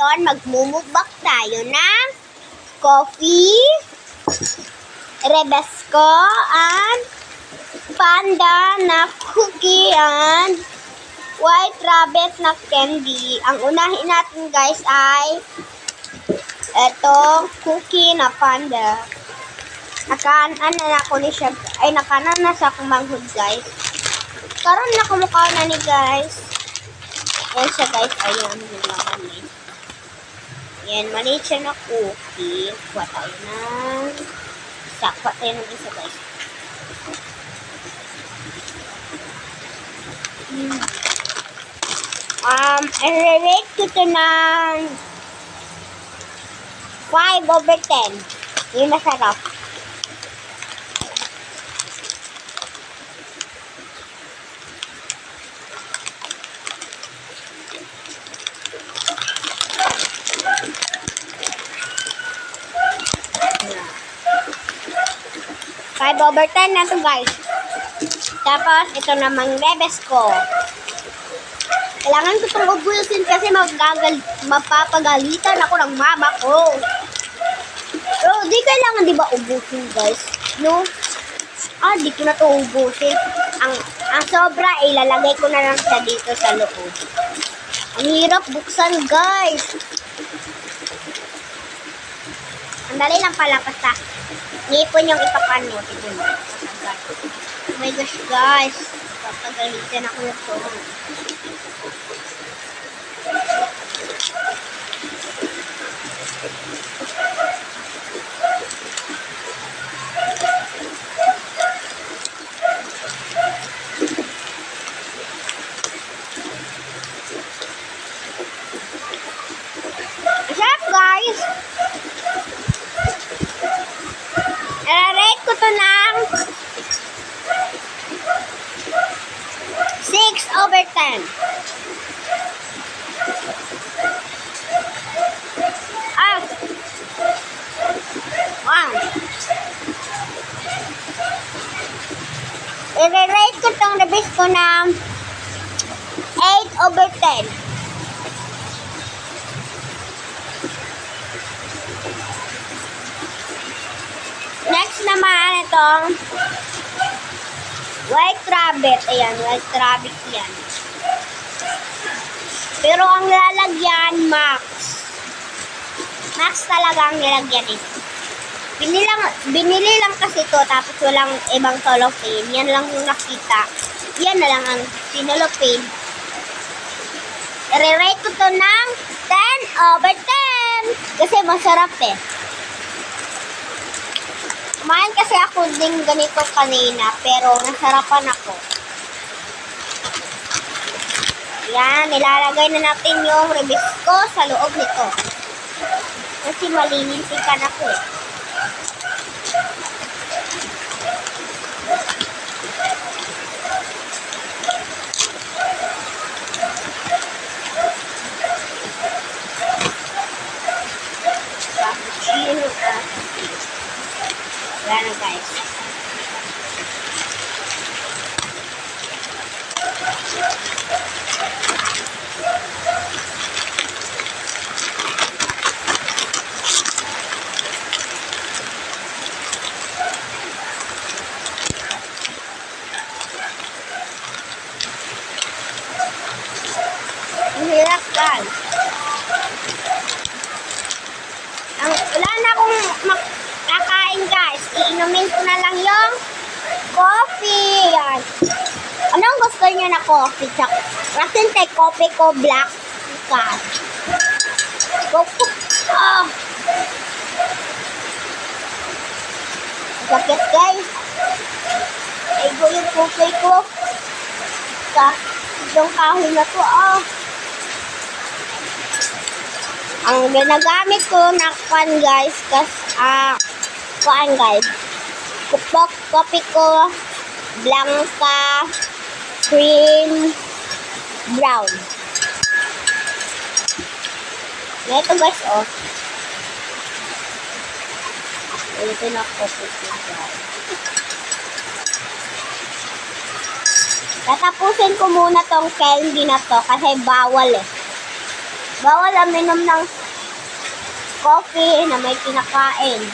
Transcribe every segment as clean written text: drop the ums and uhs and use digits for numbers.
ngayon magmumukbang tayo ng coffee, Rebesco, and panda na cookie, and white rabbit na candy. Ang unahin natin guys ay etong cookie na panda. Nakaanan na ako ni siya, ay nakanan na sa akong manghod guys. Karon na kumukha na ni guys. Ayan siya guys, ayan yung laman eh. Ayan, maliit siya na cookie. Kuha tayo ng isa. Kuha tayo ng isa guys. I-rate ko ito ng 5/10. Yung masarap. Five over 10 na to guys. Tapos, ito namang Rebesco. Kailangan ko itong ubusin kasi mapapagalitan ako ng mama ko. Pero di kailangan di ba ubusin guys? No? Di ko na ito ubusin. Ang sobra, ilalagay ko na lang siya dito sa loob. Ang hirap buksan guys. Ang dali lang pala basta. Ngipon yung ipapano. Tignan mo. Oh my gosh guys. Papagalitan ako nito. Masarap guys. I-rate ko to ng 6/10. Wow. I-rate ko tong Rebesco ng 8/10. Next naman itong white rabbit. Ayan, white rabbit yan. Pero ang lalagyan, Max. Max talaga ang nilagyan ito. Binili lang kasi ito tapos walang ibang cellophane. Yan lang yung nakita. Yan na lang ang cellophane. I-rate ko to ng 10/10. Kasi masarap eh. Kumain kasi ako din ganito kanina, pero nasarapan ako. Yan, nilalagay na natin yung Rebesco sa loob nito. Kasi malinisikan ako eh. Cappuccino Yan na guys. Ang hirap guys. Wala na akong kakain guys. Iinumin ko na lang yung coffee. Yan. Anong gusto niyo na coffee? Rasin tayo coffee ko black. Cat. Sakit guys. Ego yung coffee ko. Sa itong kahoy na to. Ang ginagamit ko na pan guys. Kuan guys. Kupok coffee ko. Blanca. Cream. Brown. Ito guys Ito na coffee ko guys. Tatapusin ko muna tong candy na to kasi bawal eh. Bawal ang minom ng coffee na may kinakain.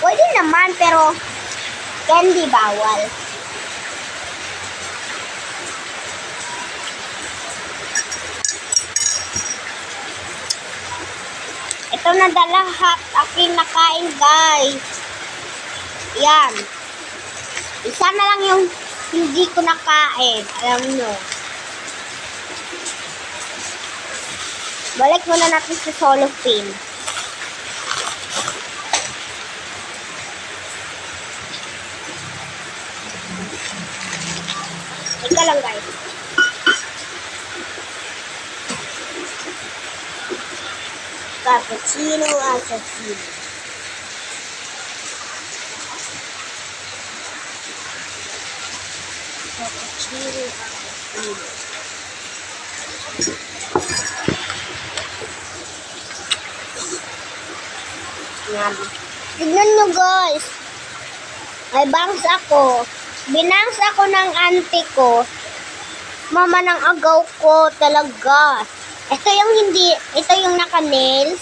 Pwede naman, pero candy bawal. Ito na lahat aking nakain, guys. Yan. Isa na lang yung hindi ko nakain. Alam nyo. Balik muna natin sa solo pin. Ika lang, guys. Cappuccino assassino. Cappuccino assassino. Yan. Tignan nyo, guys. May bangs ako. Binangs ako ng auntie ko. Mama ng agaw ko talaga. Ito yung hindi, ito yung naka-nails.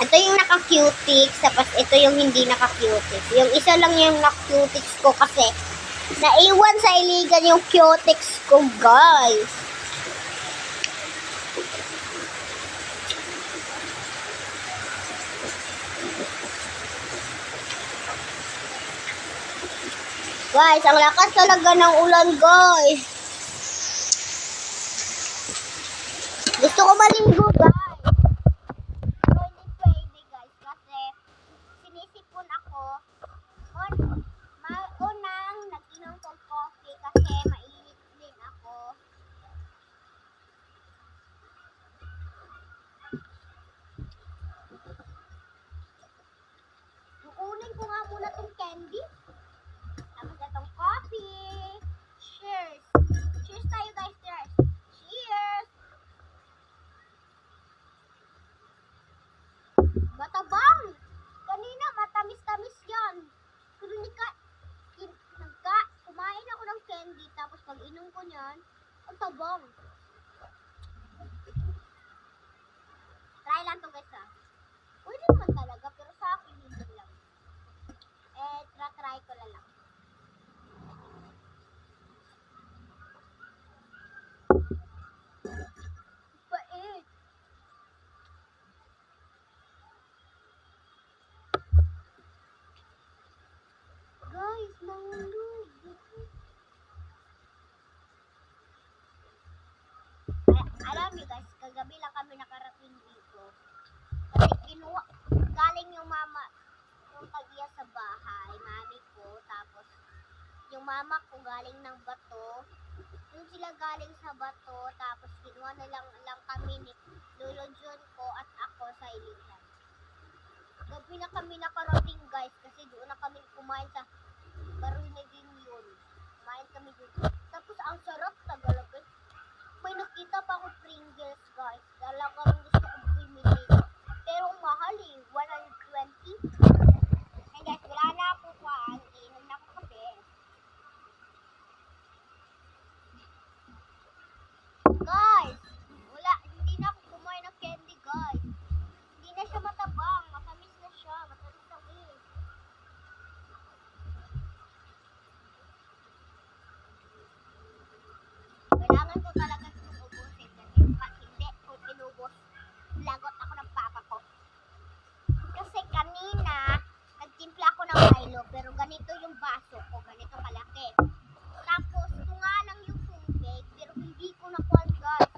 Ito yung naka-cutics. Tapos ito yung hindi naka-cutics. Yung isa lang yung naka-cutics ko kasi naiwan sa iligan yung cutics ko, guys. Guys, ang lakas talaga ng ulan, guys. Gusto ko maligo, guys. Pero hindi pwede, guys. Kasi sinisipon ako. Unang nag-inom kong coffee kasi mainit din ako. Kukunin ko nga muna tong candy. Tapos itong coffee. Cheers. Cheers tayo, guys. Cheers. Cheers. Matabang. Kanina matamis-tamis yan. Kumain ako ng candy. Tapos pag inom ko niyan, ang tabang. Try lang to, guys, ha. Pwede naman talaga, pero sa akin hindi lang. Try ko na lang. Pait. Guys, nahulog. Alam niyo, guys, kagabi lang kami nakarating dito. Kasi galing yung mama, yung tagiya sa bahay, mami ko, tapos yung mama ko galing ng Bato. Doon sila galing sa Bato, tapos kinuha na lang kami ni Lolo John ko at ako sa ilihan. Gabi na kami nakarating, guys, kasi doon na kami kumain sa Baruinegin yun. Kumain kami doon. Tapos ang sarap talaga. May nakita pa ako Pringles, guys. Talagang gusto kong bumili. Pero mahal eh. 120. Ay, guys, wala na ako kuhaan. Inom na ako kape. Guys, hindi na ako kumain ng candy, guys. Hindi na siya matabang. Matamis na siya. Matamis-tamis. Kailangan ko talaga itong ubusin. Kasi pag hindi ko inubos, lagot ako ng papa ko. Kasi kanina, nagtimpla ako ng Milo, pero ganito yung baso ko. Ganito kalaki. Tapos, ito nga lang yung tubig, pero hindi ko nakuha, guys.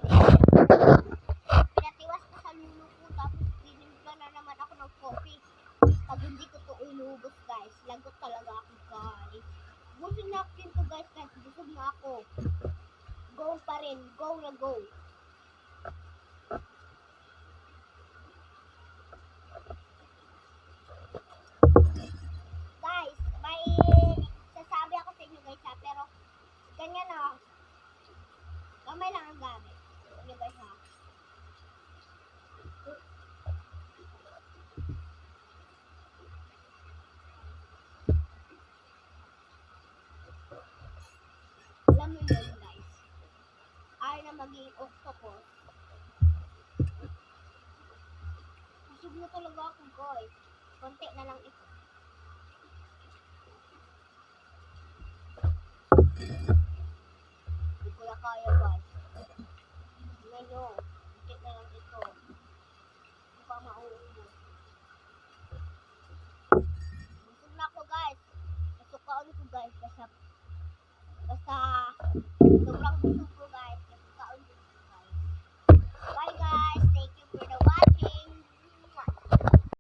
Pinatiwas ko sa lulo ko, tapos dinimpla na naman ako ng coffee. Pag hindi ko ito inubos, guys, lagot talaga ako, guys. Busin natin to, guys, kahit busog na ako. Go pa rin. Go na go. Guys, may sasabi ako sa inyo, guys, ha, pero ganyan na. Kamay lang ang gamit. Ano, guys, ha. Alam mo yun, guys. Ay na maging octopus. talaga ako, guys. Konti na lang ito. Hindi ko na kaya, guys. Ngayon, konti na lang ito. Hindi pa mauubos. Busog na ako, guys. Nasukaan ko, guys. Basta sobrang busog